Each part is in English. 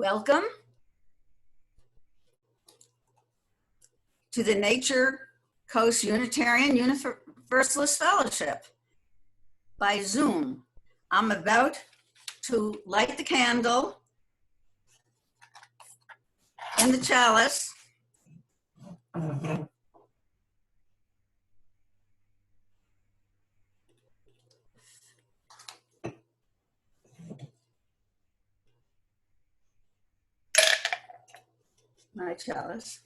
Welcome to the Nature Coast Unitarian Universalist Fellowship by Zoom. I'm about to light the candle in the chalice. My chalice.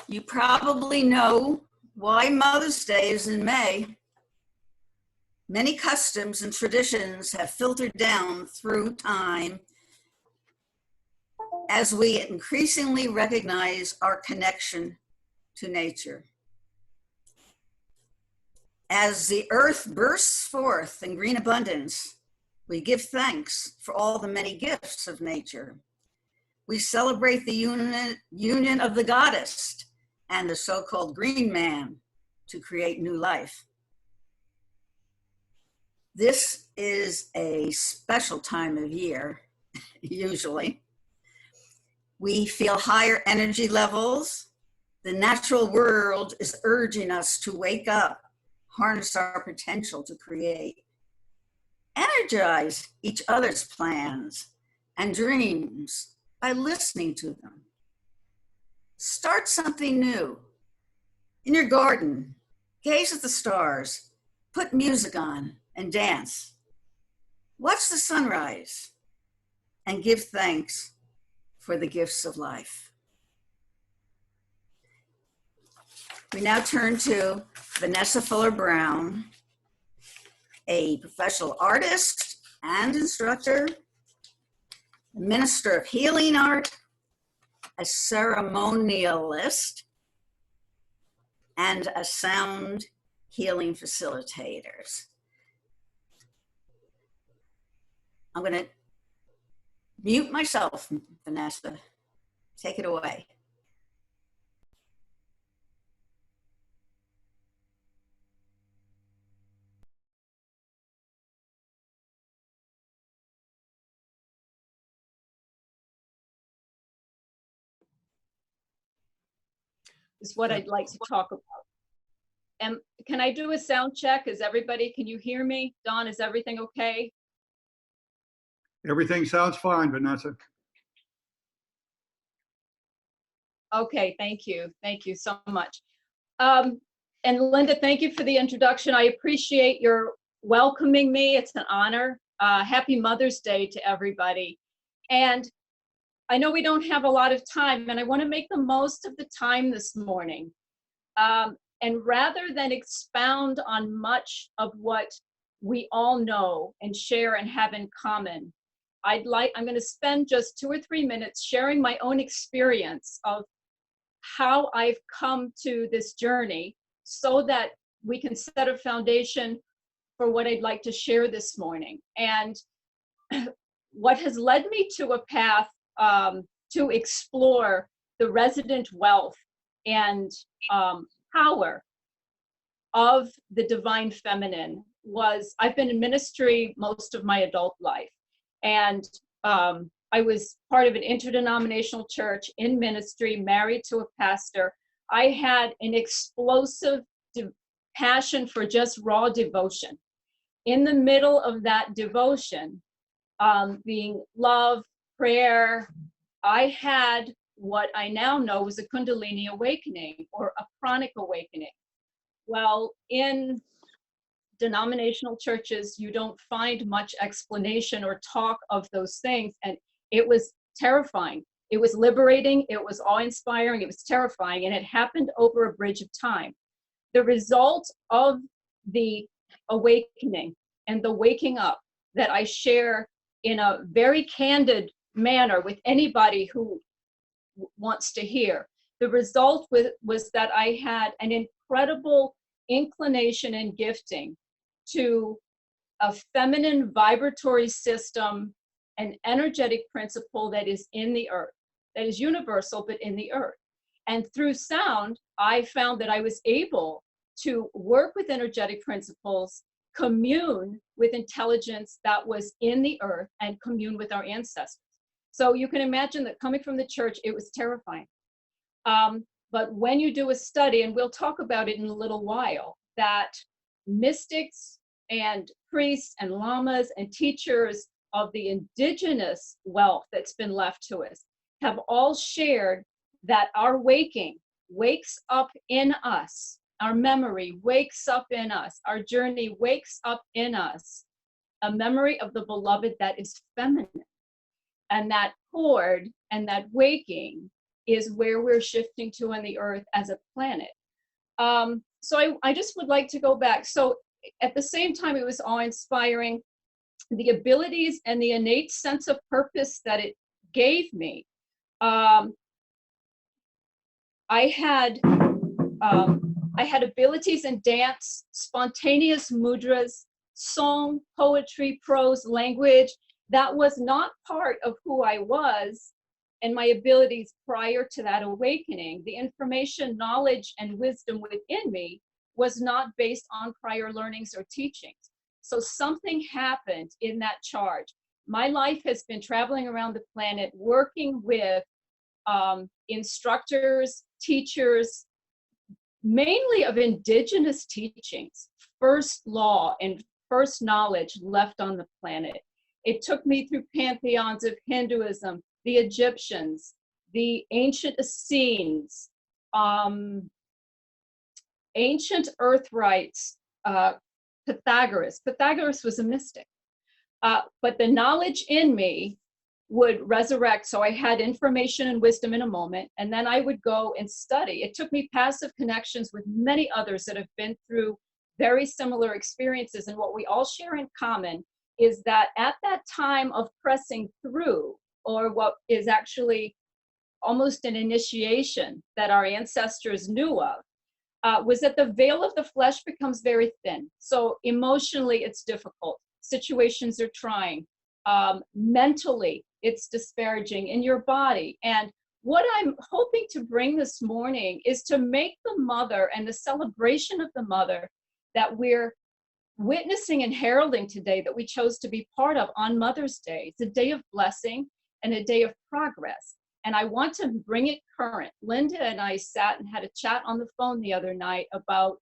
You probably know why Mother's Day is in May. Many customs and traditions have filtered down through time as we increasingly recognize our connection to nature. As the earth bursts forth in green abundance, we give thanks for all the many gifts of nature. We celebrate the union of the goddess and the so-called green man to create new life. This is a special time of year, usually. We feel higher energy levels. The natural world is urging us to wake up, harness our potential to create, energize each other's plans and dreams by listening to them. Start something new. In your garden, gaze at the stars, put music on and dance. Watch the sunrise and give thanks for the gifts of life. We now turn to Vanessa Fuller-Brown, a professional artist and instructor, a minister of healing art, a ceremonialist, and a sound healing facilitator. I'm going to mute myself, Vanessa. Take it away. Is what I'd like to talk about. And can I do a sound check? Can you hear me? Don, is everything okay? Everything sounds fine, Vanessa. Okay, thank you. Thank you so much. And Linda, thank you for the introduction. I appreciate your welcoming me. It's an honor. Happy Mother's Day to everybody. And I know we don't have a lot of time, and I want to make the most of the time this morning. And rather than expound on much of what we all know and share and have in common, I'm going to spend just 2 or 3 minutes sharing my own experience of how I've come to this journey so that we can set a foundation for what I'd like to share this morning. And what has led me to a path to explore the resident wealth and power of the divine feminine was, I've been in ministry most of my adult life. And I was part of an interdenominational church in ministry, married to a pastor. I had an explosive passion for just raw devotion. In the middle of that devotion, being love, prayer, I had what I now know was a Kundalini awakening or a pranic awakening. Well, in denominational churches, you don't find much explanation or talk of those things. And it was terrifying. It was liberating. It was awe-inspiring. It was terrifying. And it happened over a bridge of time. The result of the awakening and the waking up that I share in a very candid manner with anybody who wants to hear. The result was that I had an incredible inclination and gifting to a feminine vibratory system, an energetic principle that is in the earth, that is universal, but in the earth. And through sound, I found that I was able to work with energetic principles commune with intelligence that was in the earth and commune with our ancestors. So you can imagine that coming from the church, it was terrifying. But when you do a study, and we'll talk about it in a little while, that mystics and priests and lamas and teachers of the indigenous wealth that's been left to us have all shared that our waking wakes up in us. Our memory wakes up in us. Our journey wakes up in us. A memory of the beloved that is feminine. And that chord and that waking is where we're shifting to on the earth as a planet. So I just would like to go back. So at the same time, it was awe-inspiring. The abilities and the innate sense of purpose that it gave me. I had abilities in dance, spontaneous mudras, song, poetry, prose, language. That was not part of who I was and my abilities prior to that awakening. The information, knowledge, and wisdom within me was not based on prior learnings or teachings. So something happened in that charge. My life has been traveling around the planet, working with instructors, teachers, mainly of indigenous teachings, first law and first knowledge left on the planet. It took me through pantheons of Hinduism, the Egyptians, the ancient Essenes, ancient earth rites, Pythagoras. Pythagoras was a mystic. But the knowledge in me would resurrect. So I had information and wisdom in a moment, and then I would go and study. It took me passive connections with many others that have been through very similar experiences. And what we all share in common is that at that time of pressing through, or what is actually almost an initiation that our ancestors knew of, was that the veil of the flesh becomes very thin. So emotionally, it's difficult. Situations are trying. Mentally, it's disparaging in your body. And what I'm hoping to bring this morning is to make the mother and the celebration of the mother that we're witnessing and heralding today, that we chose to be part of on Mother's Day. It's a day of blessing and a day of progress. And I want to bring it current. Linda and I sat and had a chat on the phone the other night about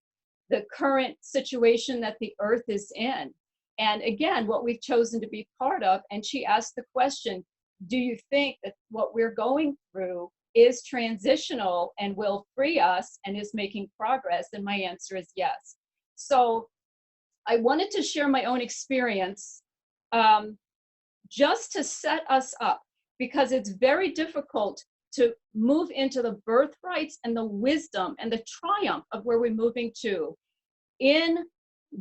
the current situation that the earth is in. And again, what we've chosen to be part of. And she asked the question, do you think that what we're going through is transitional and will free us and is making progress? And my answer is yes. So I wanted to share my own experience just to set us up, because it's very difficult to move into the birthrights and the wisdom and the triumph of where we're moving to in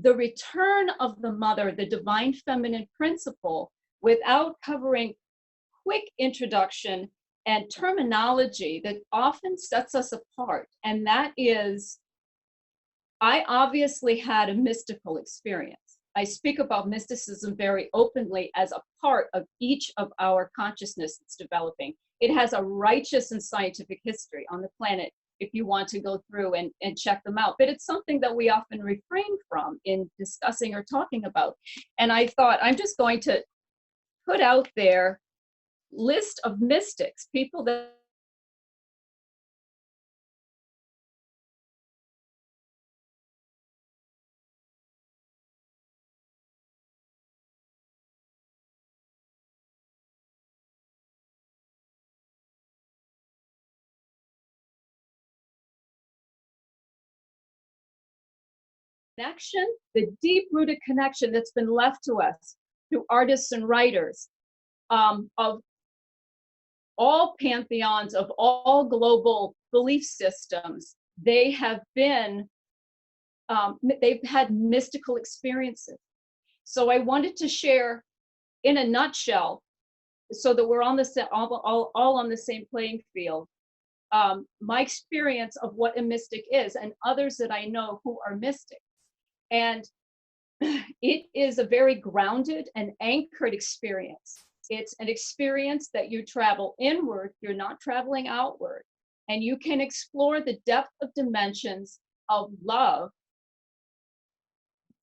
the return of the mother, the divine feminine principle, without covering quick introduction and terminology that often sets us apart. And that is, I obviously had a mystical experience. I speak about mysticism very openly as a part of each of our consciousness that's developing. It has a righteous and scientific history on the planet if you want to go through and check them out. But it's something that we often refrain from in discussing or talking about. And I thought, I'm just going to put out there list of mystics, people that connection, the deep-rooted connection that's been left to us through artists and writers of all pantheons, of all global belief systems. They have been, they've had mystical experiences. So I wanted to share in a nutshell, so that we're on the all on the same playing field, my experience of what a mystic is, and others that I know who are mystics. And it is a very grounded and anchored experience. It's an experience that you travel inward, you're not traveling outward, and you can explore the depth of dimensions of love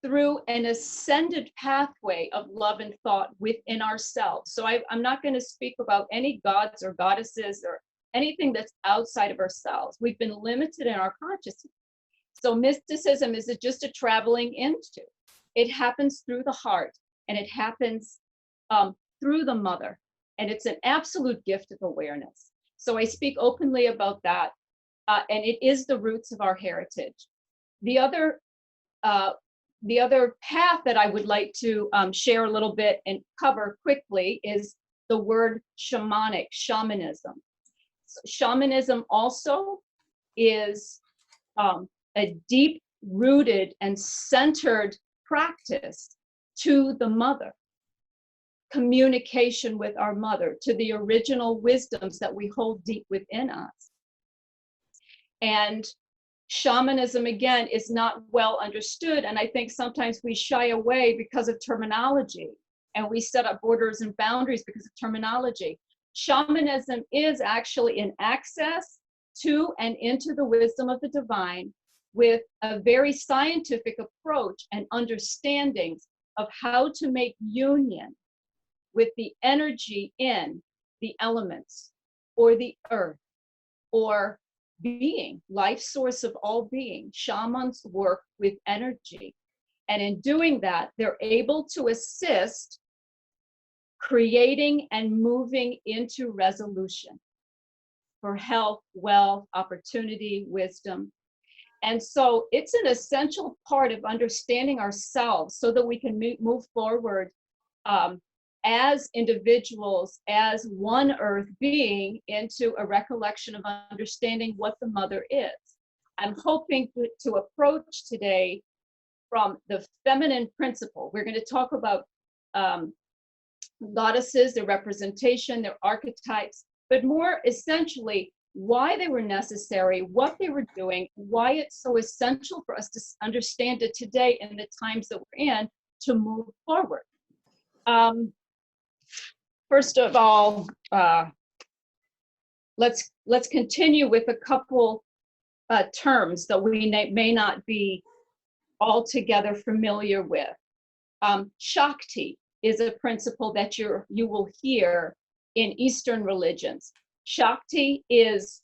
through an ascended pathway of love and thought within ourselves. So I'm not going to speak about any gods or goddesses or anything that's outside of ourselves. We've been limited in our consciousness. So mysticism is just a traveling into. It happens through the heart, and it happens through the mother, and it's an absolute gift of awareness. So I speak openly about that, and it is the roots of our heritage. The other path that I would like to share a little bit and cover quickly is the word shamanic, shamanism. So shamanism also is a deep-rooted and centered practice to the mother, communication with our mother, to the original wisdoms that we hold deep within us. And shamanism, again, is not well understood, and I think sometimes we shy away because of terminology, and we set up borders and boundaries because of terminology. Shamanism is actually an access to and into the wisdom of the divine with a very scientific approach and understandings of how to make union with the energy in the elements or the earth or being, life source of all being. Shamans work with energy. And in doing that, they're able to assist creating and moving into resolution for health, wealth, opportunity, wisdom. And so it's an essential part of understanding ourselves so that we can move forward as individuals, as one earth being, into a recollection of understanding what the mother is. I'm hoping to approach today from the feminine principle. We're going to talk about goddesses, their representation, their archetypes, but more essentially, why they were necessary, what they were doing, why it's so essential for us to understand it today in the times that we're in to move forward. First of all, let's continue with a couple terms that we may not be altogether familiar with. Shakti is a principle that you will hear in Eastern religions. Shakti is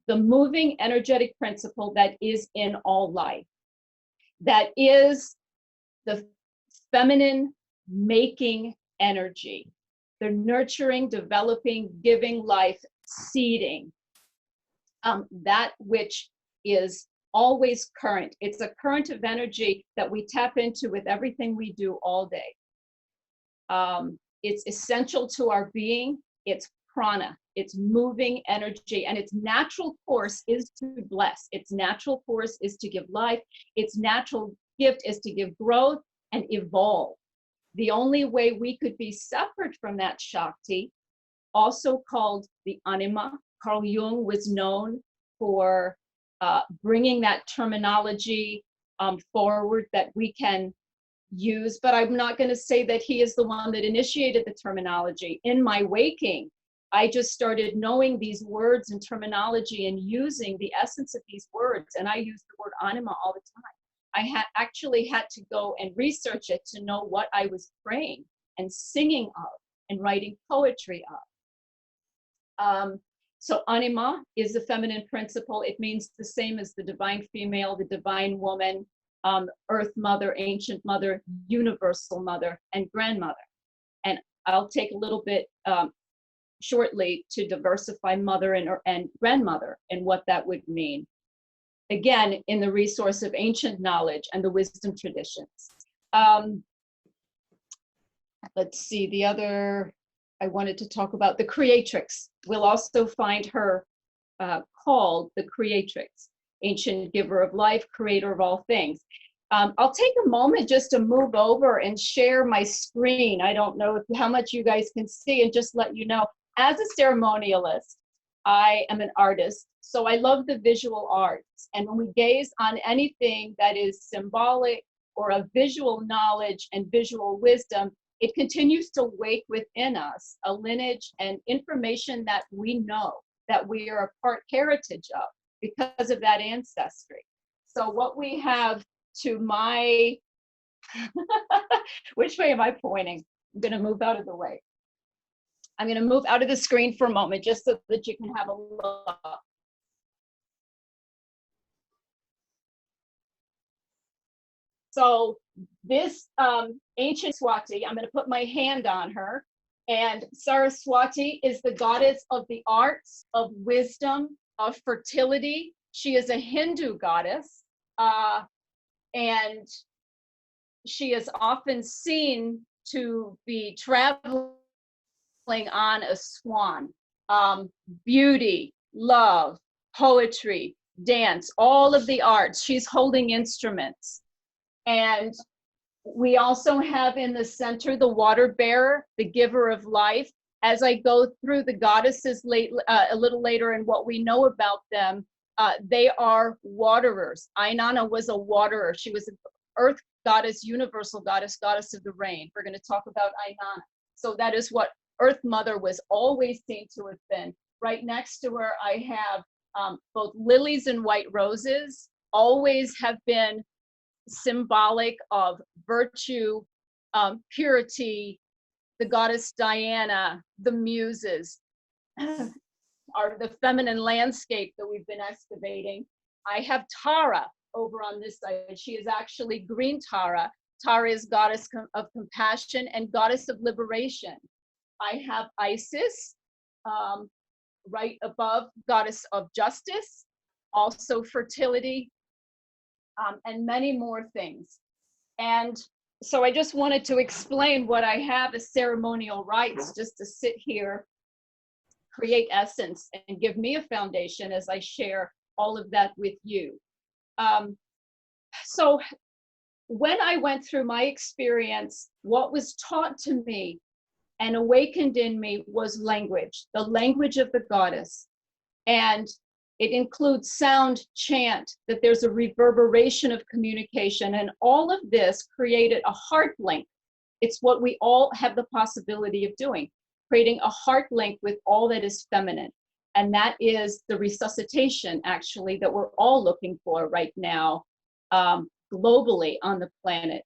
the moving energetic principle that is in all life. That is the feminine making energy, the nurturing, developing, giving life, seeding, that which is always current. It's a current of energy that we tap into with everything we do all day. It's essential to our being. It's prana, it's moving energy, and its natural course is to bless. Its natural course is to give life. Its natural gift is to give growth and evolve. The only way we could be separate from that Shakti, also called the anima. Carl Jung was known for bringing that terminology forward that we can use, but I'm not going to say that he is the one that initiated the terminology. In my waking, I just started knowing these words and terminology and using the essence of these words, and I use the word anima all the time. I actually had to go and research it to know what I was praying and singing of and writing poetry of. So anima is the feminine principle. It means the same as the divine female, the divine woman, earth mother, ancient mother, universal mother, and grandmother. And I'll take a little bit shortly to diversify mother and grandmother and what that would mean. Again, in the resource of ancient knowledge and the wisdom traditions. Let's see, the other I wanted to talk about, the creatrix. We'll also find her called the creatrix, ancient giver of life, creator of all things. I'll take a moment just to move over and share my screen. I don't know how much you guys can see, and just let you know, as a ceremonialist, I am an artist, so I love the visual arts. And when we gaze on anything that is symbolic or a visual knowledge and visual wisdom, it continues to wake within us a lineage and information that we know, that we are a part heritage of because of that ancestry. So what we have to my Which way am I pointing? I'm going to move out of the way. I'm going to move out of the screen for a moment just so that you can have a look. So this ancient Swati, I'm going to put my hand on her. And Saraswati is the goddess of the arts, of wisdom, of fertility. She is a Hindu goddess. And she is often seen to be traveling on a swan. Beauty, love, poetry, dance, all of the arts. She's holding instruments. And we also have in the center the water bearer, the giver of life. As I go through the goddesses a little later and what we know about them, they are waterers. Ainana was a waterer. She was an earth goddess, universal goddess, goddess of the rain. We're going to talk about Ainana. So that is what Earth Mother was always seen to have been. Right next to her, I have both lilies and white roses, always have been symbolic of virtue, purity. The goddess Diana, the muses, are the feminine landscape that we've been excavating. I have Tara over on this side. She is actually green Tara. Tara is goddess of compassion and goddess of liberation. I have Isis, right above, goddess of justice, also fertility, and many more things. And so I just wanted to explain what I have as ceremonial rites, just to sit here, create essence, and give me a foundation as I share all of that with you. So when I went through my experience, what was taught to me and awakened in me was language, the language of the goddess. And it includes sound, chant, that there's a reverberation of communication. And all of this created a heart link. It's what we all have the possibility of doing, creating a heart link with all that is feminine. And that is the resuscitation, actually, that we're all looking for right now, globally on the planet.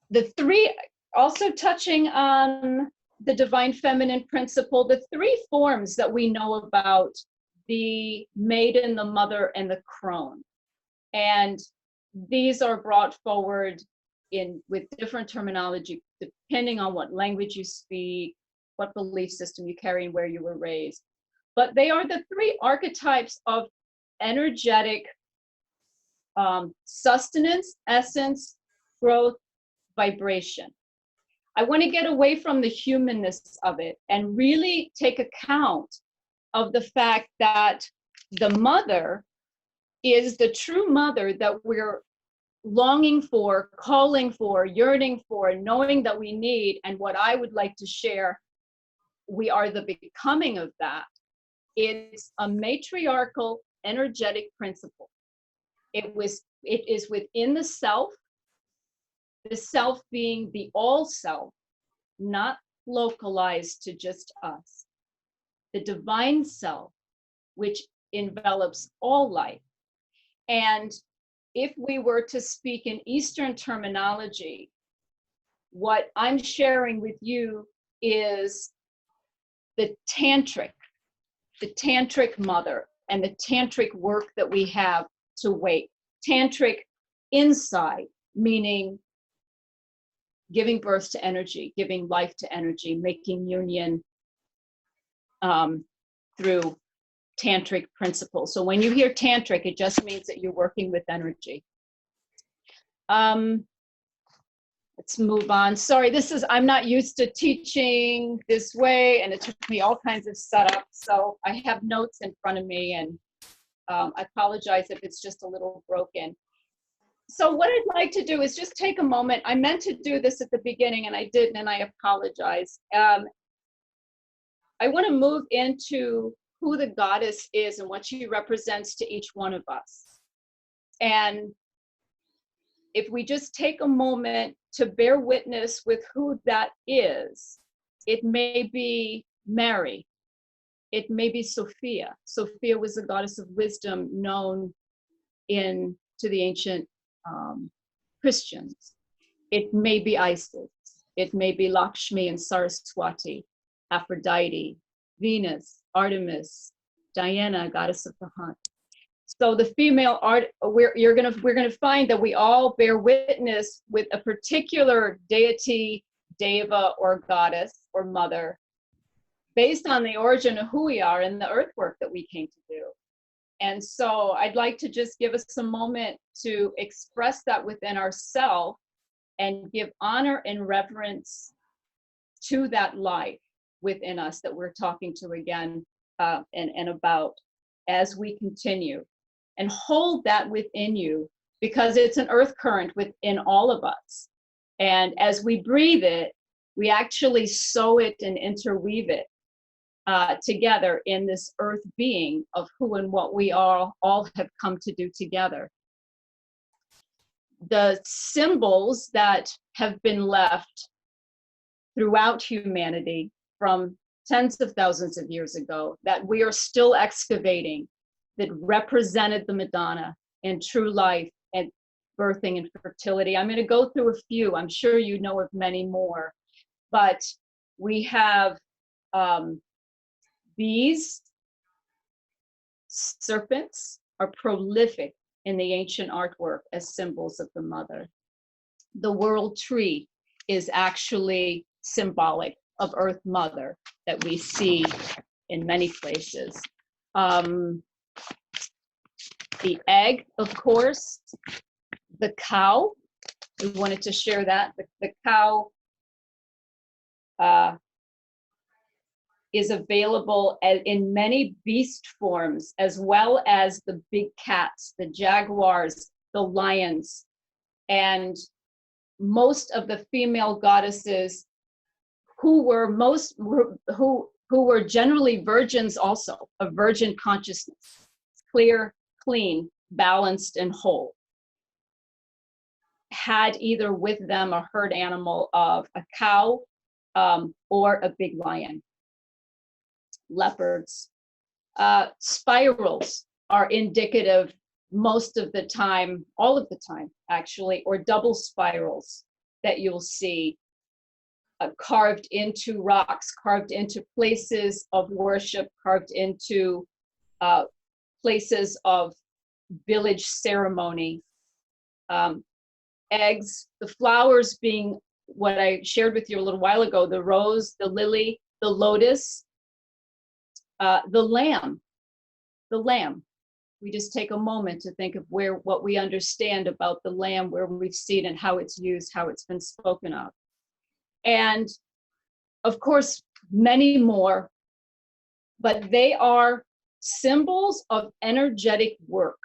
The three, also touching on the divine feminine principle, the three forms that we know about: the maiden, the mother, and the crone. And these are brought forward with different terminology, depending on what language you speak, what belief system you carry, and where you were raised. But they are the three archetypes of energetic sustenance, essence, growth, vibration. I want to get away from the humanness of it and really take account of the fact that the mother is the true mother that we're longing for, calling for, yearning for, knowing that we need. And what I would like to share, we are the becoming of that. It's a matriarchal energetic principle. It is within the self being the all self, not localized to just us. The divine self, which envelops all life. And if we were to speak in Eastern terminology, what I'm sharing with you is the tantric mother and the tantric work that we have to wake. Tantric inside, meaning giving birth to energy, giving life to energy, making union through tantric principles. So when you hear tantric, it just means that you're working with energy. Let's move on. Sorry, I'm not used to teaching this way, and it took me all kinds of setup. So I have notes in front of me, and I apologize if it's just a little broken. So what I'd like to do is just take a moment. I meant to do this at the beginning, and I didn't, and I apologize. I want to move into who the goddess is and what she represents to each one of us. And if we just take a moment to bear witness with who that is, it may be Mary. It may be Sophia. Sophia was the goddess of wisdom known in to the ancient Christians. It may be Isis. It may be Lakshmi and Saraswati, Aphrodite, Venus, Artemis, Diana, goddess of the hunt. So the female art, we're gonna find that we all bear witness with a particular deity, deva, or goddess, or mother, based on the origin of who we are and the earthwork that we came to do. And so I'd like to just give us a moment to express that within ourselves and give honor and reverence to that life within us that we're talking to again and about as we continue. And hold that within you, because it's an earth current within all of us. And as we breathe it, we actually sew it and interweave it together in this earth being of who and what we all have come to do together. The symbols that have been left throughout humanity from tens of thousands of years ago that we are still excavating, that represented the Madonna and true life and birthing and fertility. I'm going to go through a few. I'm sure you know of many more, but we have these serpents are prolific in the ancient artwork as symbols of the mother. The world tree is actually symbolic of Earth Mother that we see in many places. The egg, of course, the cow, we wanted to share that. The cow is available in many beast forms, as well as the big cats, the jaguars, the lions, and most of the female goddesses who were generally virgins, also a virgin consciousness, clear, clean, balanced, and whole, had either with them a herd animal of a cow or a big lion. Leopards. Spirals are indicative most of the time, all of the time actually, or double spirals that you'll see carved into rocks, carved into places of worship, carved into places of village ceremony. Eggs, the flowers being what I shared with you a little while ago, the rose, the lily, the lotus, the lamb. We just take a moment to think of what we understand about the lamb, where we've seen it, how it's used, how it's been spoken of. And of course, many more, but they are symbols of energetic work.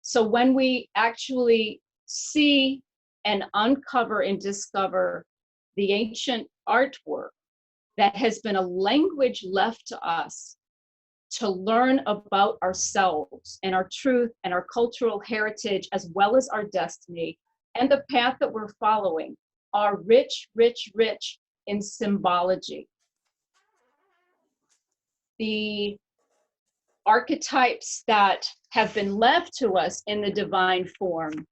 So when we actually see and uncover and discover the ancient artwork that has been a language left to us to learn about ourselves and our truth and our cultural heritage, as well as our destiny and the path that we're following, are rich, rich, rich in symbology. The archetypes that have been left to us in the divine form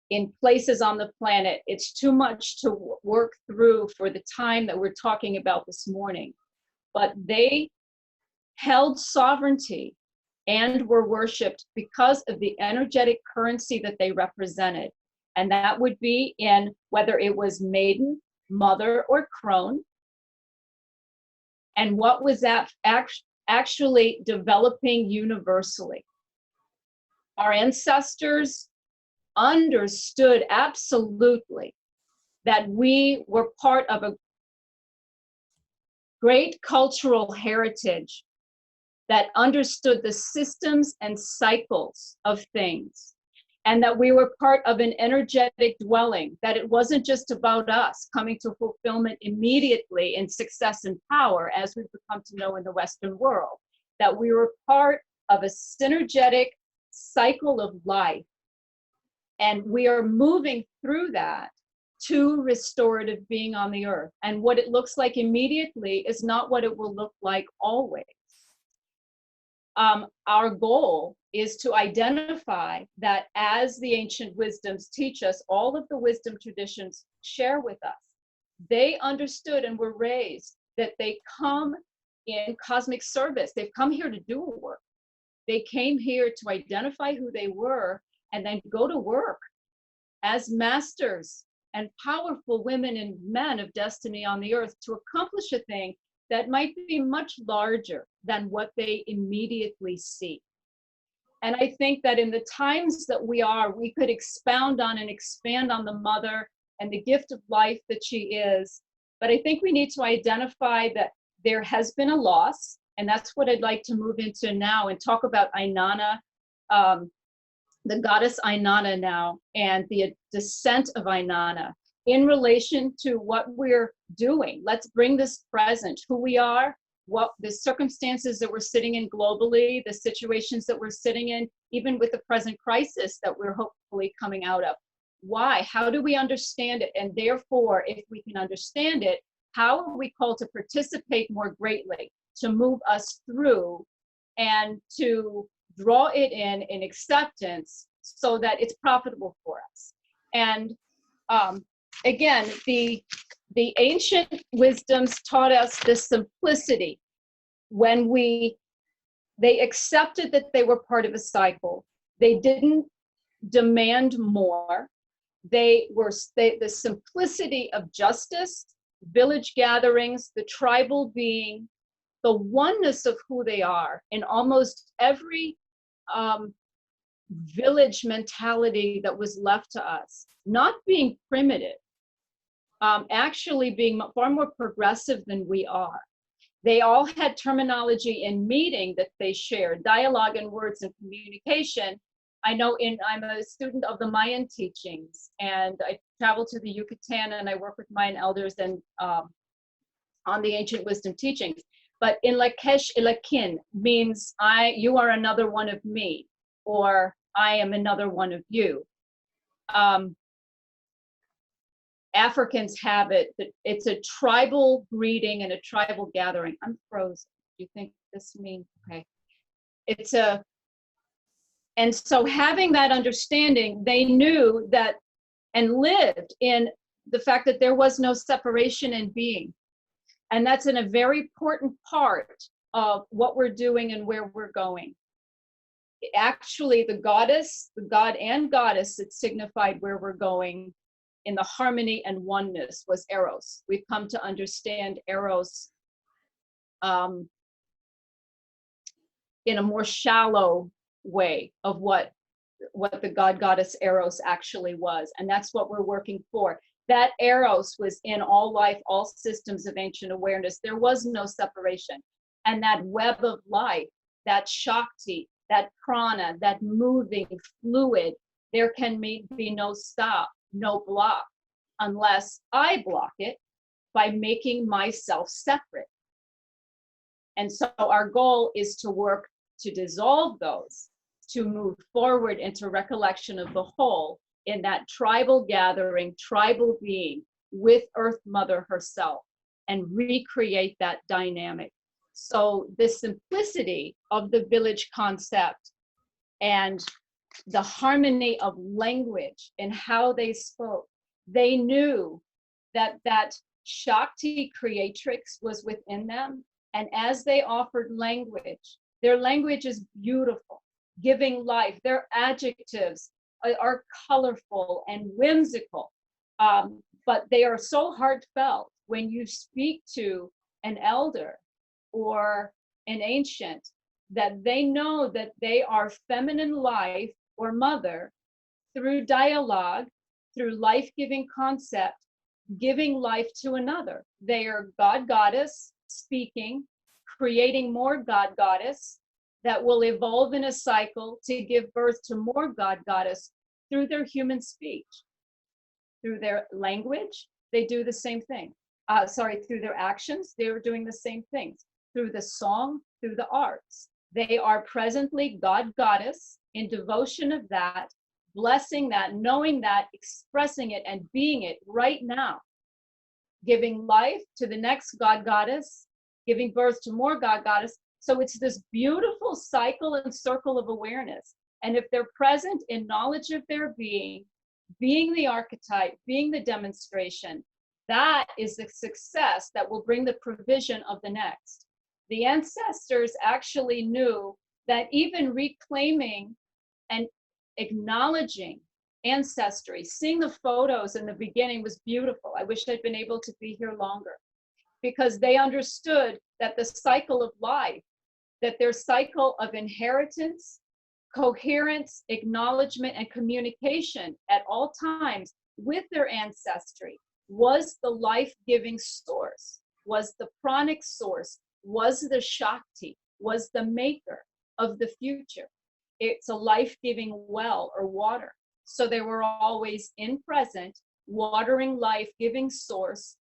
in places on the planet, it's too much to work through for the time that we're talking about this morning. But they held sovereignty and were worshipped because of the energetic currency that they represented. And that would be in whether it was maiden, mother, or crone. And what was that actually developing universally? Our ancestors understood absolutely that we were part of a great cultural heritage that understood the systems and cycles of things, and that we were part of an energetic dwelling, that it wasn't just about us coming to fulfillment immediately in success and power, as we've become to know in the Western world, that we were part of a synergetic cycle of life. And we are moving through that to restorative being on the earth. And what it looks like immediately is not what it will look like always. our goal is to identify that as the ancient wisdoms teach us, all of the wisdom traditions share with us, they understood and were raised that they come in cosmic service. They've come here to do a work. They came here to identify who they were and then go to work as masters and powerful women and men of destiny on the earth to accomplish a thing that might be much larger than what they immediately see. And I think that in the times that we are, we could expound on and expand on the mother and the gift of life that she is. But I think we need to identify that there has been a loss, and that's what I'd like to move into now and talk about Inanna, the goddess Inanna now, and the descent of Inanna in relation to what we're doing. Let's bring this present, who we are, what the circumstances that we're sitting in globally, the situations that we're sitting in, even with the present crisis that we're hopefully coming out of. Why? How do we understand it? And therefore, if we can understand it, how are we called to participate more greatly, to move us through and to draw it in acceptance so that it's profitable for us? And again, the ancient wisdoms taught us this simplicity when they accepted that they were part of a cycle. They didn't demand more. The simplicity of justice, village gatherings, the tribal being, the oneness of who they are in almost every village mentality that was left to us, not being primitive, actually being far more progressive than we are. They all had terminology in meeting that they shared, dialogue and words and communication. I know I'm a student of the Mayan teachings, and I travel to the Yucatan and I work with Mayan elders and on the ancient wisdom teachings. But in Lakesh Ilakin means you are another one of me, or I am another one of you. Africans have it, that it's a tribal greeting and a tribal gathering. I'm frozen. You think this means, okay. And so having that understanding, they knew that and lived in the fact that there was no separation in being. And that's a very important part of what we're doing and where we're going. Actually, the god and goddess that signified where we're going in the harmony and oneness was Eros. We've come to understand Eros in a more shallow way of what the goddess Eros actually was. And that's what we're working for. That Eros was in all life, all systems of ancient awareness. There was no separation. And that web of life, that Shakti, that prana, that moving fluid, there can be no stop, no block, unless I block it by making myself separate. And so our goal is to work to dissolve those, to move forward into recollection of the whole in that tribal gathering, tribal being with Earth Mother herself, and recreate that dynamic. So the simplicity of the village concept and the harmony of language and how they spoke, they knew that that Shakti creatrix was within them. And as they offered language, their language is beautiful, giving life. Their adjectives are colorful and whimsical, but they are so heartfelt. When you speak to an elder or an ancient, that they know that they are feminine life or mother through dialogue, through life-giving concept, giving life to another. They are God goddess speaking, creating more God goddess that will evolve in a cycle to give birth to more God goddess through their human speech. Through their language, they do the same thing. Through their actions, they're doing the same things. Through the song, through the arts. They are presently God goddess in devotion of that, blessing that, knowing that, expressing it and being it right now. Giving life to the next God goddess, giving birth to more God goddess, So it's this beautiful cycle and circle of awareness. And if they're present in knowledge of their being the archetype, being the demonstration, that is the success that will bring the provision of the next. The ancestors actually knew that even reclaiming and acknowledging ancestry, seeing the photos in the beginning was beautiful. I wish I'd been able to be here longer, because they understood that the cycle of life, that their cycle of inheritance, coherence, acknowledgement, and communication at all times with their ancestry was the life-giving source, was the pranic source, was the Shakti, was the maker of the future. It's a life-giving well or water. So they were always in present, watering life-giving source,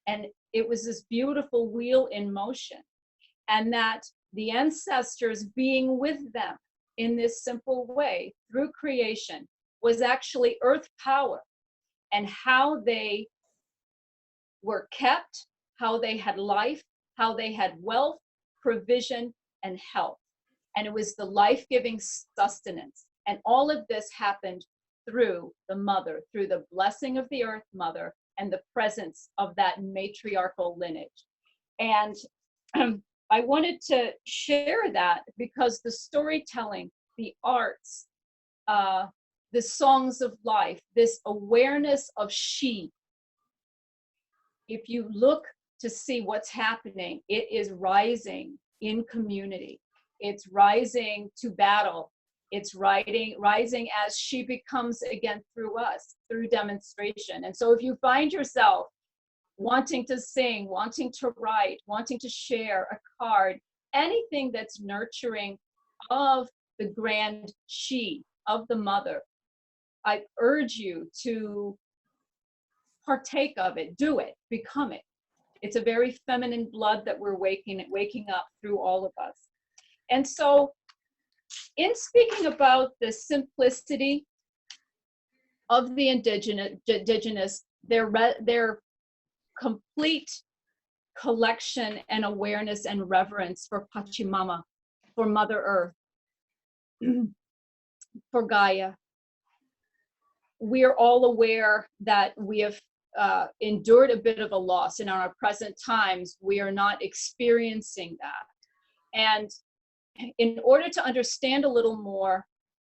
and it was this beautiful wheel in motion. And that the ancestors being with them in this simple way through creation was actually earth power, and how they were kept, how they had life, how they had wealth, provision, and health. And it was the life-giving sustenance. And all of this happened through the mother, through the blessing of the earth mother and the presence of that matriarchal lineage. And I wanted to share that because the storytelling, the arts, the songs of life, this awareness of she, if you look to see what's happening, it is rising in community. It's rising to battle. It's rising as she becomes again through us, through demonstration. And so if you find yourself wanting to sing, wanting to write, wanting to share a card, anything that's nurturing of the grand she, of the mother, I urge you to partake of it, do it, become it. It's a very feminine blood that we're waking up through all of us. And so in speaking about the simplicity of the indigenous, their complete collection and awareness and reverence for Pachamama, for Mother Earth, for Gaia. We are all aware that we have endured a bit of a loss. In our present times, we are not experiencing that. And in order to understand a little more,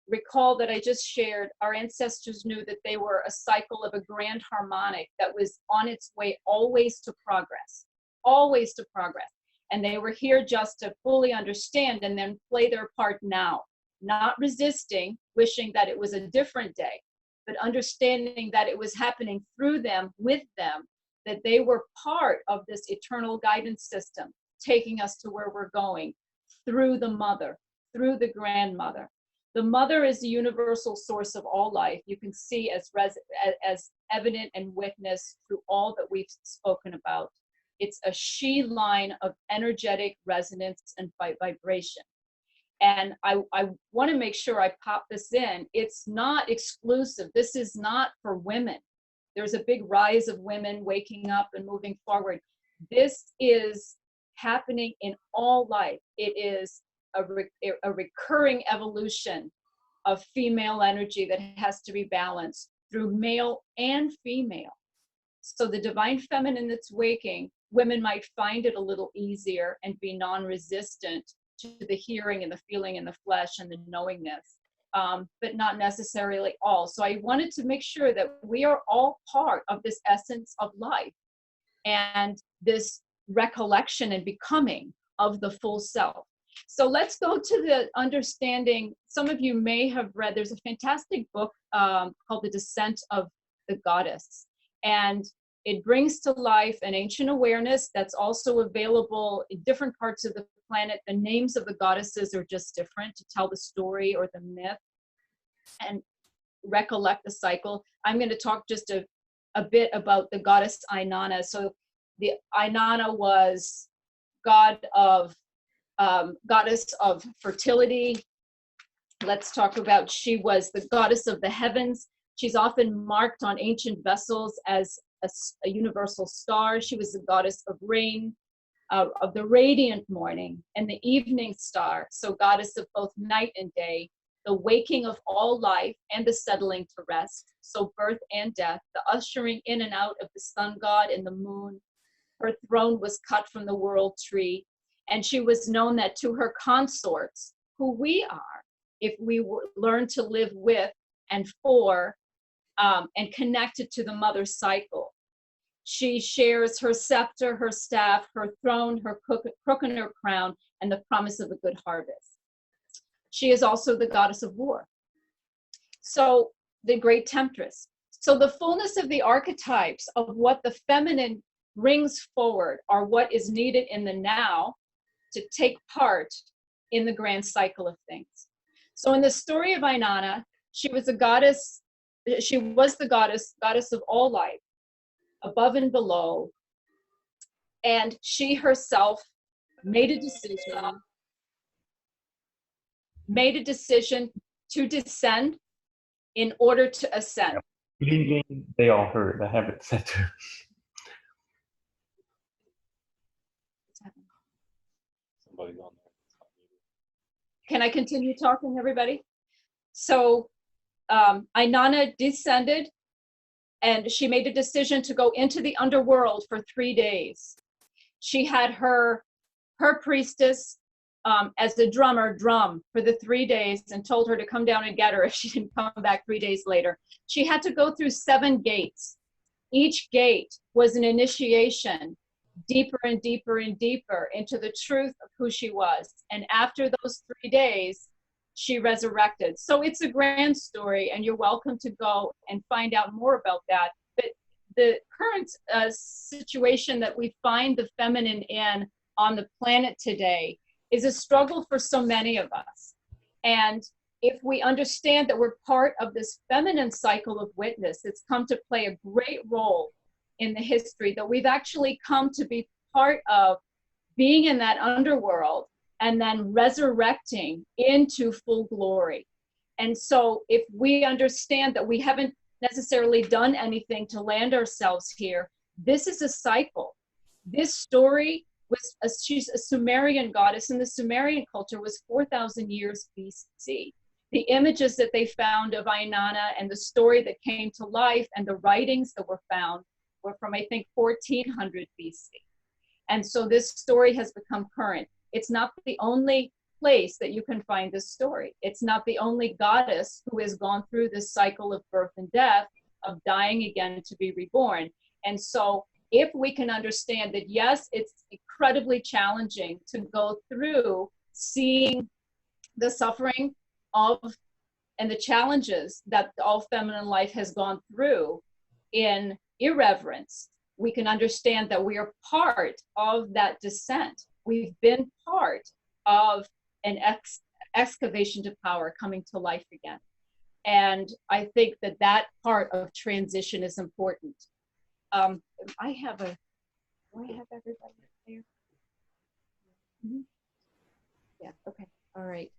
recall that I just shared, our ancestors knew that they were a cycle of a grand harmonic that was on its way always to progress, always to progress. And they were here just to fully understand and then play their part now, not resisting, wishing that it was a different day, but understanding that it was happening through them, with them, that they were part of this eternal guidance system, taking us to where we're going through the mother, through the grandmother. The mother is the universal source of all life. You can see as evident and witness through all that we've spoken about. It's a she line of energetic resonance and vibration. And I want to make sure I pop this in. It's not exclusive. This is not for women. There's a big rise of women waking up and moving forward. This is happening in all life. It is a recurring evolution of female energy that has to be balanced through male and female. So the divine feminine that's waking, women might find it a little easier and be non-resistant to the hearing and the feeling in the flesh and the knowingness, but not necessarily all. So I wanted to make sure that we are all part of this essence of life and this recollection and becoming of the full self. So let's go to the understanding. Some of you may have read, there's a fantastic book called The Descent of the Goddess. And it brings to life an ancient awareness that's also available in different parts of the planet. The names of the goddesses are just different to tell the story or the myth and recollect the cycle. I'm going to talk just a bit about the goddess Ainana. So the Ainana was goddess of fertility. Let's talk about, she was the goddess of the heavens. She's often marked on ancient vessels as a universal star. She was the goddess of rain, of the radiant morning and the evening star, so goddess of both night and day, the waking of all life and the settling to rest, so birth and death, the ushering in and out of the sun god and the moon. Her throne was cut from the world tree, and she was known that to her consorts, who we are, if we learn to live with and for and connected to the mother cycle. She shares her scepter, her staff, her throne, her crook and her crown, and the promise of a good harvest. She is also the goddess of war. So the great temptress. So the fullness of the archetypes of what the feminine brings forward are what is needed in the now to take part in the grand cycle of things. So in the story of Ainana, she was the goddess of all life, above and below, and she herself made a decision to descend in order to ascend. They all heard. I have it set to. Somebody's on there. Can I continue talking, everybody? So Ainana descended, and she made a decision to go into the underworld for 3 days. She had her priestess as the drummer drum for the 3 days and told her to come down and get her if she didn't come back 3 days later. She had to go through 7 gates. Each gate was an initiation deeper and deeper and deeper into the truth of who she was. And after those 3 days, she resurrected. So it's a grand story, and you're welcome to go and find out more about that. But the current situation that we find the feminine in on the planet today is a struggle for so many of us. And if we understand that we're part of this feminine cycle of witness, it's come to play a great role in the history, that we've actually come to be part of being in that underworld and then resurrecting into full glory. And so if we understand that we haven't necessarily done anything to land ourselves here, this is a cycle. This story she's a Sumerian goddess, and the Sumerian culture was 4,000 years BC. The images that they found of Ainana and the story that came to life and the writings that were found were from, I think, 1400 BC. And so this story has become current. It's not the only place that you can find this story. It's not the only goddess who has gone through this cycle of birth and death, of dying again to be reborn. And so if we can understand that, yes, it's incredibly challenging to go through seeing the suffering of and the challenges that all feminine life has gone through in irreverence, we can understand that we are part of that descent. We've been part of an excavation to power, coming to life again. And I think that that part of transition is important. Do I have everybody there? Mm-hmm. Yeah, okay, all right.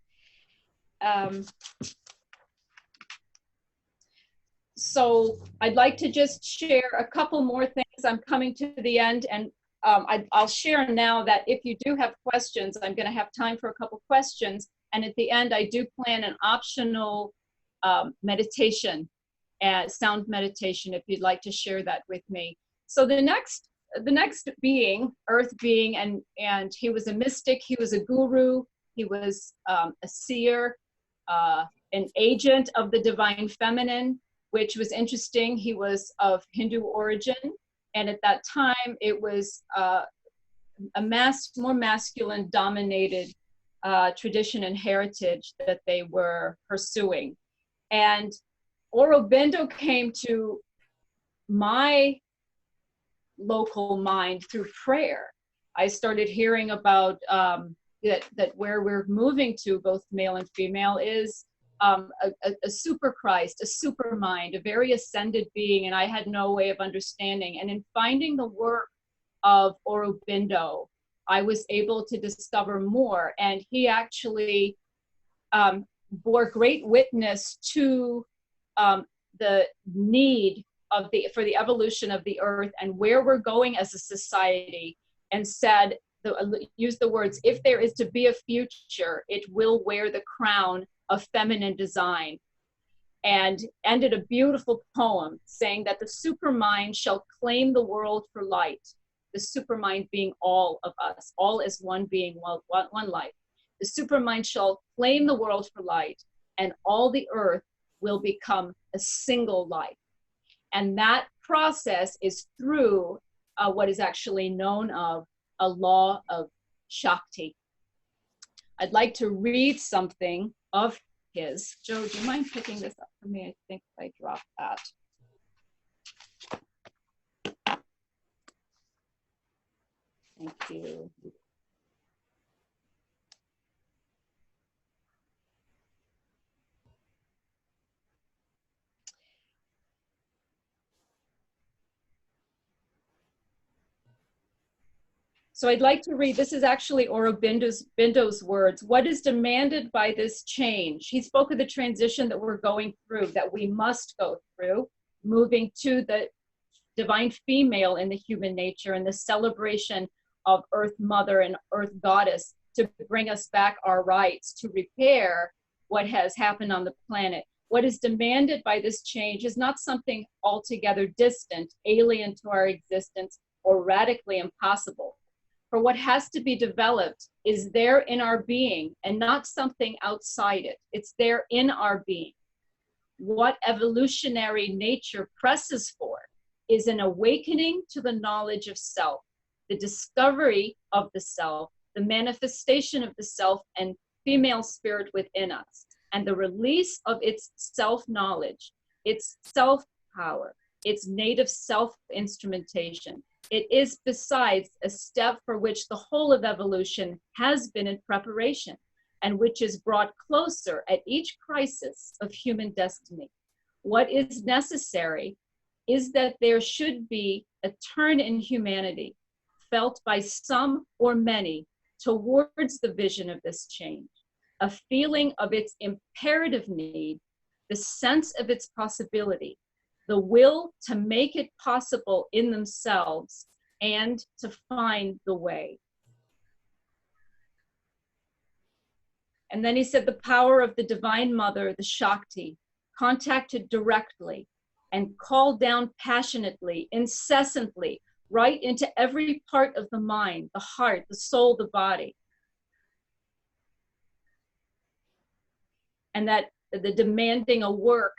So I'd like to just share a couple more things. I'm coming to the end, and I'll share now that if you do have questions, I'm going to have time for a couple questions. And at the end, I do plan an optional meditation, sound meditation, if you'd like to share that with me. So the next being, earth being, and he was a mystic, he was a guru, he was a seer, an agent of the divine feminine, which was interesting. He was of Hindu origin, and at that time it was more masculine dominated tradition and heritage that they were pursuing. And Aurobindo came to my local mind through prayer. I started hearing about that where we're moving to, both male and female, is a super Christ, a super mind, a very ascended being, and I had no way of understanding. And in finding the work of Aurobindo, I was able to discover more, and he actually bore great witness to the need for the evolution of the earth and where we're going as a society, and said use the words, if there is to be a future, it will wear the crown of feminine design. And ended a beautiful poem saying that the supermind shall claim the world for light. The supermind being all of us, all as one being, one light. The supermind shall claim the world for light, and all the earth will become a single light. And that process is through what is actually known of a law of Shakti. I'd like to read something of his. Joe, do you mind picking this up for me? I think I dropped that. Thank you. So I'd like to read, this is actually Aurobindo's words. What is demanded by this change? He spoke of the transition that we're going through, that we must go through, moving to the divine female in the human nature and the celebration of Earth Mother and Earth Goddess to bring us back our rights, to repair what has happened on the planet. What is demanded by this change is not something altogether distant, alien to our existence, or radically impossible. For what has to be developed is there in our being and not something outside it. It's there in our being. What evolutionary nature presses for is an awakening to the knowledge of self, the discovery of the self, the manifestation of the self and female spirit within us, and the release of its self-knowledge, its self-power, its native self-instrumentation. It is besides a step for which the whole of evolution has been in preparation and which is brought closer at each crisis of human destiny. What is necessary is that there should be a turn in humanity felt by some or many towards the vision of this change, a feeling of its imperative need, the sense of its possibility, the will to make it possible in themselves and to find the way. And then he said, the power of the Divine Mother, the Shakti, contacted directly and called down passionately, incessantly, right into every part of the mind, the heart, the soul, the body. And that the demanding a work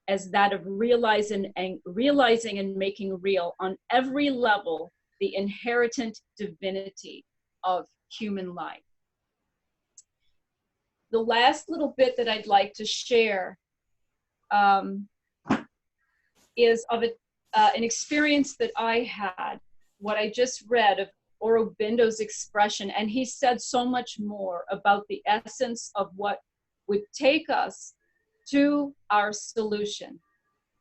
as that of realizing and making real on every level the inherent divinity of human life. The last little bit that I'd like to share is of an experience that I had, what I just read of Aurobindo's expression, and he said so much more about the essence of what would take us to our solution,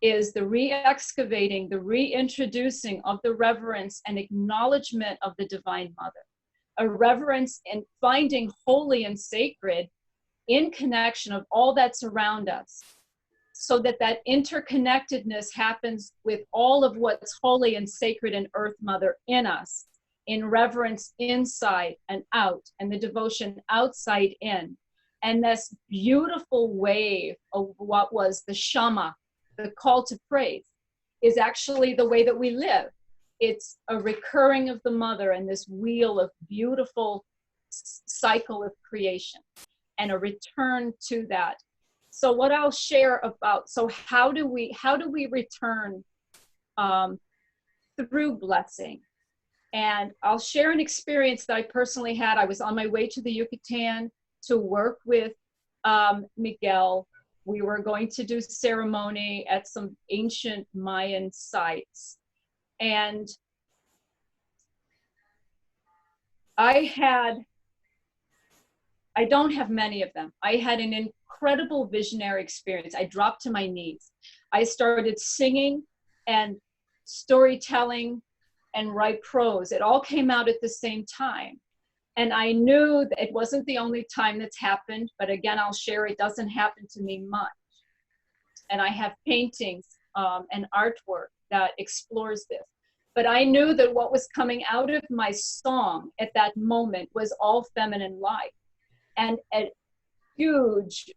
is the re-excavating, the reintroducing of the reverence and acknowledgement of the Divine Mother, a reverence and finding holy and sacred in connection of all that's around us, so that that interconnectedness happens with all of what's holy and sacred in Earth Mother in us, in reverence inside and out, and the devotion outside in. And this beautiful wave of what was the Shama, the call to praise, is actually the way that we live. It's a recurring of the mother and this wheel of beautiful cycle of creation and a return to that. So what I'll share about, so how do we return through blessing? And I'll share an experience that I personally had. I was on my way to the Yucatan to work with Miguel. We were going to do ceremony at some ancient Mayan sites. And I don't have many of them. I had an incredible visionary experience. I dropped to my knees. I started singing and storytelling and write prose. It all came out at the same time. And I knew that it wasn't the only time that's happened, but again, I'll share, it doesn't happen to me much. And I have paintings and artwork that explores this. But I knew that what was coming out of my song at that moment was all feminine life. And a huge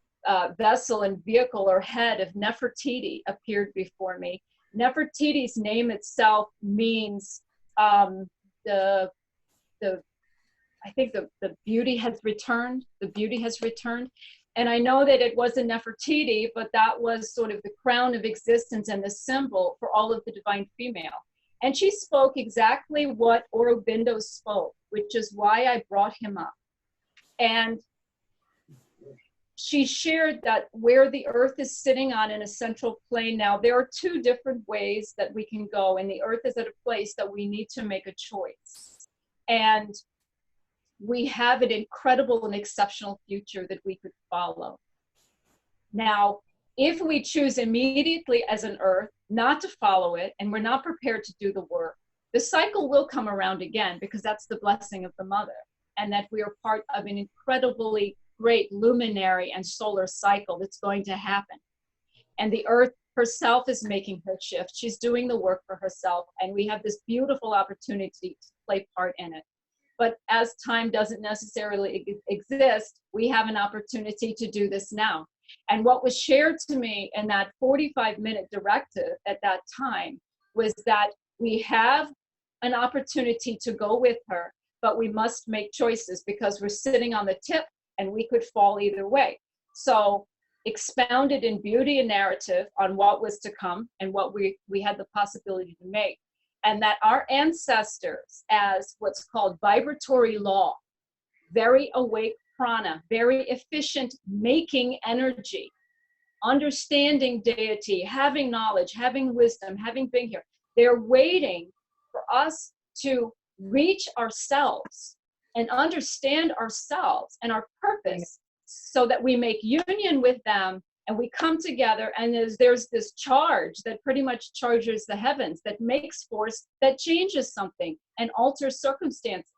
vessel and vehicle or head of Nefertiti appeared before me. Nefertiti's name itself means I think the beauty has returned. The beauty has returned. And I know that it wasn't Nefertiti, but that was sort of the crown of existence and the symbol for all of the divine female. And she spoke exactly what Aurobindo spoke, which is why I brought him up. And she shared that where the earth is sitting on in a central plane now, there are two different ways that we can go. And the earth is at a place that we need to make a choice. And we have an incredible and exceptional future that we could follow. Now, if we choose immediately as an earth not to follow it, and we're not prepared to do the work, the cycle will come around again, because that's the blessing of the mother, and that we are part of an incredibly great luminary and solar cycle that's going to happen. And the earth herself is making her shift. She's doing the work for herself, and we have this beautiful opportunity to play part in it. But as time doesn't necessarily exist, we have an opportunity to do this now. And what was shared to me in that 45-minute directive at that time was that we have an opportunity to go with her, but we must make choices, because we're sitting on the tip and we could fall either way. So expounded in beauty and narrative on what was to come and what we had the possibility to make. And that our ancestors, as what's called vibratory law, very awake prana, very efficient making energy, understanding deity, having knowledge, having wisdom, having been here, they're waiting for us to reach ourselves and understand ourselves and our purpose, so that we make union with them and we come together, and there's this charge that pretty much charges the heavens, that makes force, that changes something and alters circumstances.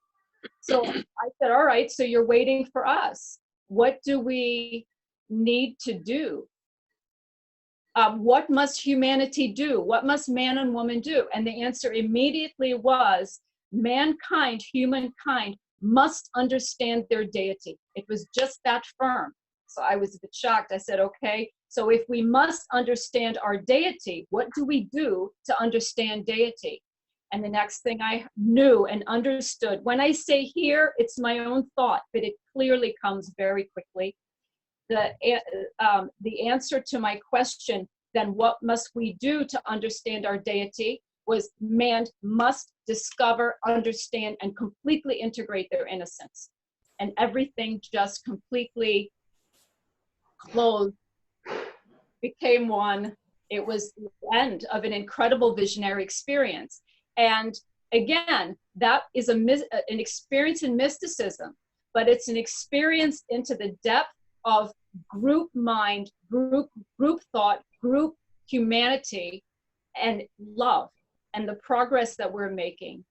So I said, all right, so you're waiting for us. What do we need to do? What must humanity do? What must man and woman do? And the answer immediately was, mankind, humankind, must understand their deity. It was just that firm. So I was a bit shocked. I said, okay, so if we must understand our deity, what do we do to understand deity? And the next thing I knew and understood, when I say here, it's my own thought, but it clearly comes very quickly. The answer to my question, then what must we do to understand our deity, was man must discover, understand, and completely integrate their innocence. And everything just completely closed, became one. It was the end of an incredible visionary experience. And again, that is an experience in mysticism, but it's an experience into the depth of group mind, group thought, group humanity, and love, and the progress that we're making.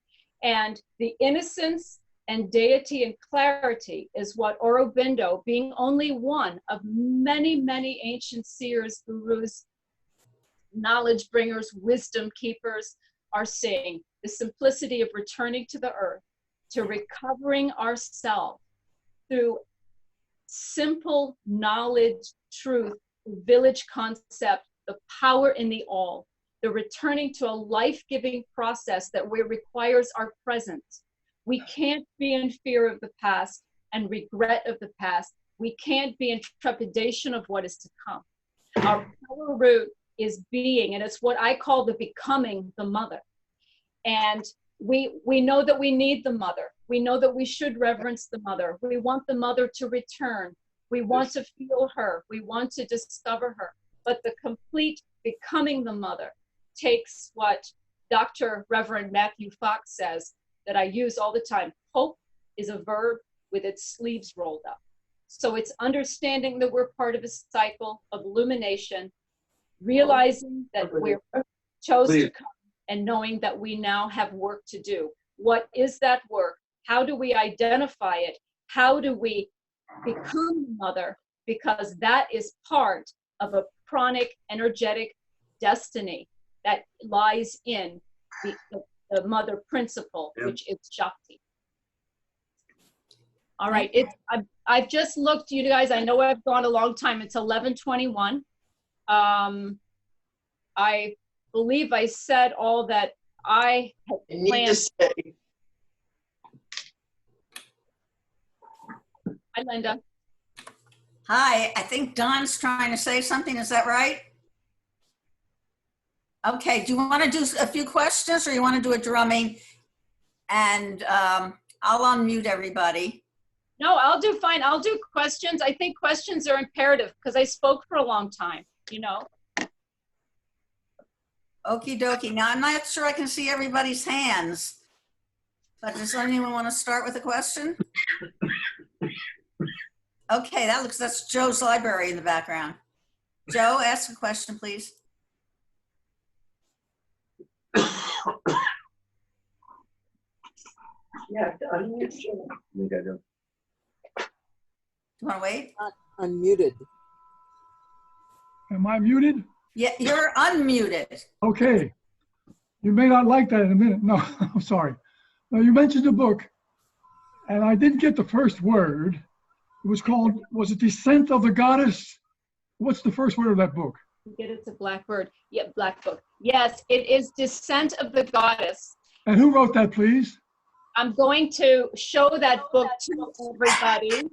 And the innocence and deity and clarity is what Aurobindo, being only one of many, many ancient seers, gurus, knowledge bringers, wisdom keepers, are seeing. The simplicity of returning to the earth, to recovering ourselves through simple knowledge, truth, village concept, the power in the all, the returning to a life-giving process that requires our presence. We can't be in fear of the past and regret of the past. We can't be in trepidation of what is to come. Our power root is being, and it's what I call the becoming the mother. And we know that we need the mother. We know that we should reverence the mother. We want the mother to return. We want to feel her. We want to discover her. But the complete becoming the mother takes what Dr. Reverend Matthew Fox says, that I use all the time. Hope is a verb with its sleeves rolled up. So it's understanding that we're part of a cycle of illumination, realizing that we're chosen to come, and knowing that we now have work to do. What is that work? How do we identify it? How do we become the mother? Because that is part of a pranic, energetic destiny that lies in the the mother principle, Yep. which is Shakti. All right, I've just looked, you guys, I know I've gone a long time. It's 11:21. I believe I said all that I had You need to planned. say, Hi, Linda. Hi, I think Don's trying to say something. Is that right? Okay, do you want to do a few questions or you want to do a drumming? And I'll unmute everybody. No, I'll do fine. I'll do questions. I think questions are imperative because I spoke for a long time, you know. Okie dokie. Now, I'm not sure I can see everybody's hands, but does anyone want to start with a question? Okay, that's Joe's library in the background. Joe, ask a question, please. yeah, unmute Joe. You gotta go. Do you want to wait? Unmuted. Am I muted? Yeah, you're unmuted. Okay. You may not like that in a minute. No, I'm sorry. Now, you mentioned the book, and I didn't get the first word. It was called, was it Descent of the Goddess? What's the first word of that book? Get it's a blackbird. Yeah, black book. Yes, it is Descent of the Goddess. And who wrote that, please? I'm going to show that book to everybody.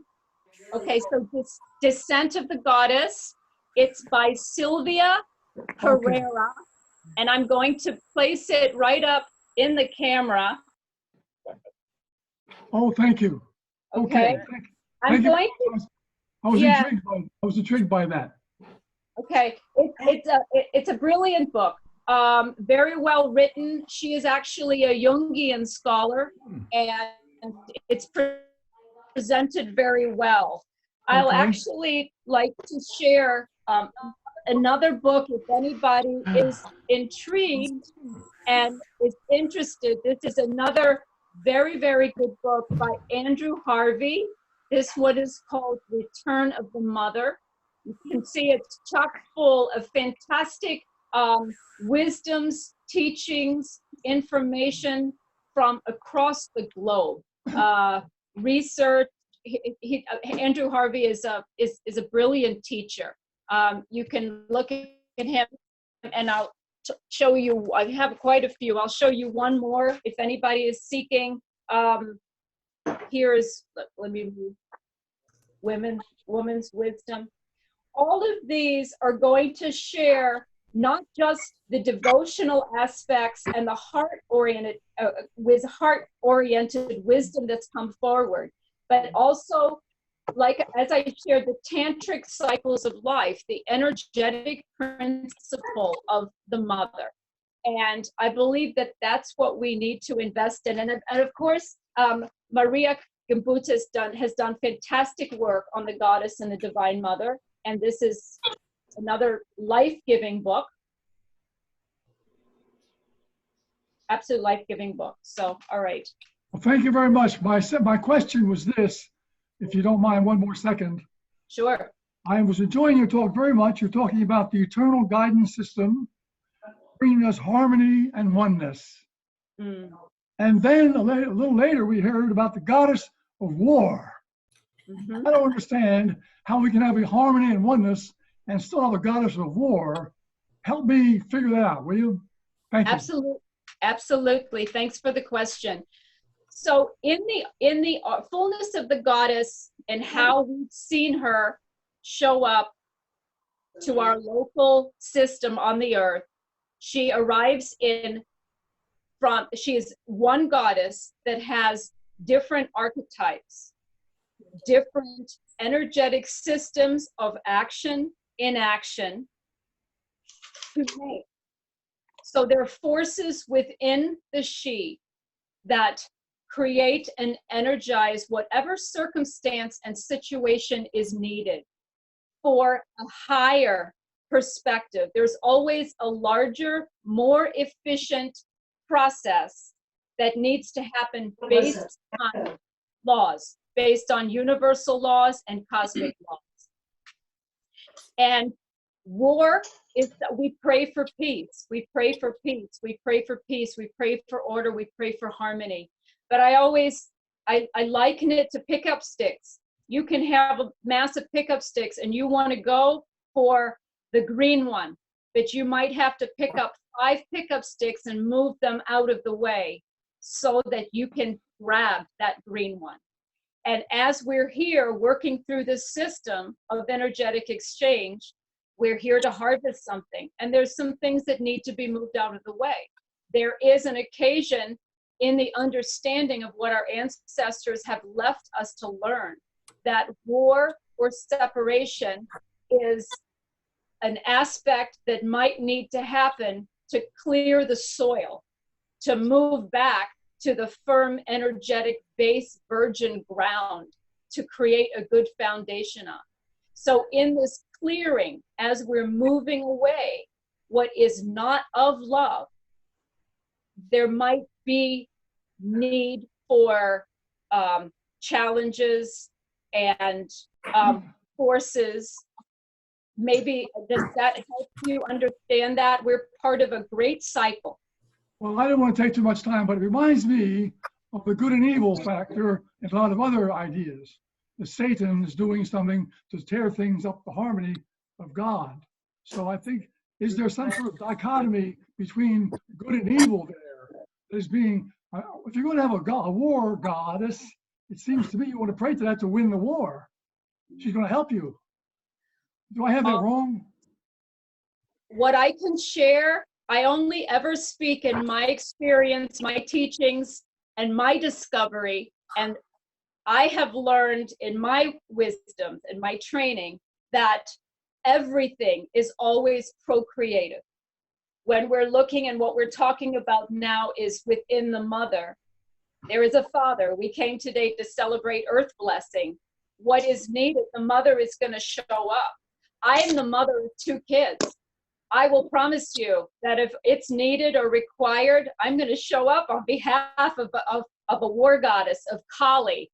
Okay, so this Descent of the Goddess, it's by Sylvia Herrera, and I'm going to place it right up in the camera. Oh, thank you. Okay, Thank I'm you. going to. I was Yeah. intrigued by that. Okay, it's a brilliant book. Very well written. She is actually a Jungian scholar, and it's presented very well. I'll Okay. actually like to share another book if anybody is intrigued and is interested. This is another very, very good book by Andrew Harvey. This one is called Return of the Mother. You can see it's chock full of fantastic wisdoms, teachings, information from across the globe. Research. Andrew Harvey is a brilliant teacher. You can look at him, and I'll show you. I have quite a few. I'll show you one more if anybody is seeking. Here's, let me move. Women's wisdom. All of these are going to share not just the devotional aspects and the heart-oriented wisdom that's come forward, but also, like as I shared, the tantric cycles of life, the energetic principle of the mother. And I believe that that's what we need to invest in. And of course, Maria Gimbuta has done fantastic work on the goddess and the divine mother. And this is another life-giving book. Absolute life-giving book. So, all right. Well, thank you very much. My question was this, if you don't mind one more second. Sure. I was enjoying your talk very much. You're talking about the eternal guidance system, bringing us harmony and oneness. Mm. And then a little later, we heard about the goddess of war. Mm-hmm. I don't understand how we can have a harmony and oneness and still have a goddess of war. Help me figure that out, will you? Thank you. Absolutely. Thanks for the question. So in the fullness of the goddess and how we've seen her show up to our local system on the earth, she arrives she is one goddess that has different archetypes, different energetic systems of action, inaction. So there are forces within the she that create and energize whatever circumstance and situation is needed for a higher perspective. There's always a larger, more efficient process that needs to happen based on laws, based on universal laws and cosmic laws. And War is that we pray for peace. We pray for peace. We pray for peace. We pray for order. We pray for harmony. But I liken it to pickup sticks. You can have a massive pickup sticks and you want to go for the green one, but you might have to pick up 5 pickup sticks and move them out of the way so that you can grab that green one. And as we're here working through this system of energetic exchange, we're here to harvest something. And there's some things that need to be moved out of the way. There is an occasion in the understanding of what our ancestors have left us to learn, that war or separation is an aspect that might need to happen to clear the soil, to move back to the firm, energetic base, virgin ground, to create a good foundation on. So in this clearing, as we're moving away what is not of love, there might be need for challenges and forces. Maybe does that help you understand that? We're part of a great cycle. Well, I don't want to take too much time, but it reminds me of the good and evil factor and a lot of other ideas. The Satan is doing something to tear things up, the harmony of God. So I think, is there some sort of dichotomy between good and evil there? There's being, if you're going to have a war goddess, it seems to me you want to pray to that to win the war. She's going to help you. Do I have that wrong? What I can share, I only ever speak in my experience, my teachings, and my discovery. And I have learned in my wisdom and my training that everything is always procreative. When we're looking and what we're talking about now is within the mother. There is a father. We came today to celebrate Earth Blessing. What is needed, the mother is going to show up. I am the mother of 2 kids. I will promise you that if it's needed or required, I'm going to show up on behalf of a war goddess, of Kali,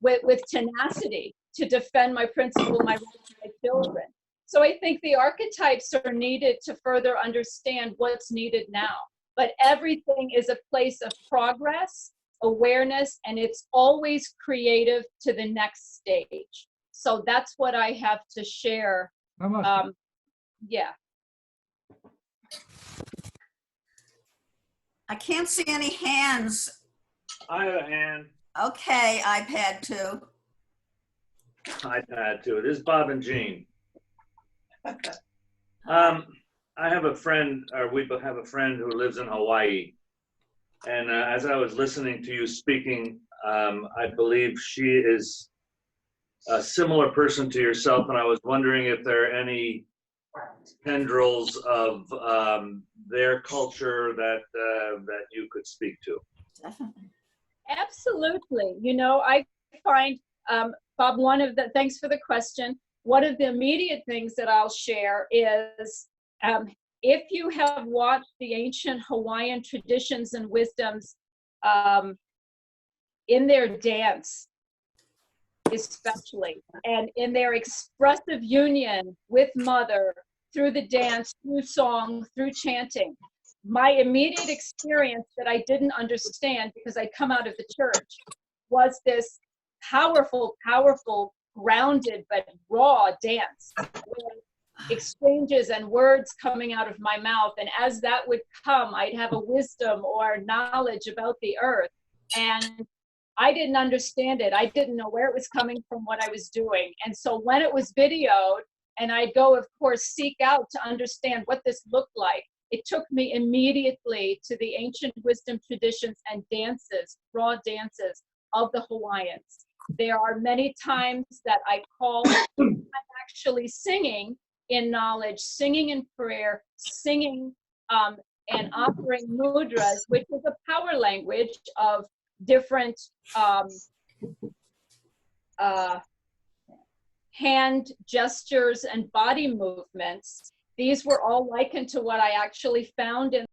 with tenacity to defend my principle, my rights, my children. So I think the archetypes are needed to further understand what's needed now. But everything is a place of progress, awareness, and it's always creative to the next stage. So that's what I have to share. Yeah. I can't see any hands. I have a hand. Okay, iPad 2. iPad too. This is Bob and Jean. I have a friend, or we have a friend who lives in Hawaii. And as I was listening to you speaking, I believe she is a similar person to yourself. And I was wondering if there are any tendrils of their culture that you could speak to. Definitely. Absolutely. You know, I find, Bob, thanks for the question. One of the immediate things that I'll share is if you have watched the ancient Hawaiian traditions and wisdoms in their dance, especially, and in their expressive union with Mother through the dance, through song, through chanting, my immediate experience that I didn't understand because I come out of the church was this powerful, powerful, grounded but raw dance with exchanges and words coming out of my mouth. And as that would come, I'd have a wisdom or knowledge about the earth. And I didn't understand it. I didn't know where it was coming from, what I was doing. And so when it was videoed, and I'd go, of course, seek out to understand what this looked like, it took me immediately to the ancient wisdom traditions and dances, raw dances of the Hawaiians. There are many times that I call, I'm actually singing in knowledge, singing in prayer, singing and offering mudras, which is a power language of different hand gestures and body movements. These were all likened to what I actually found in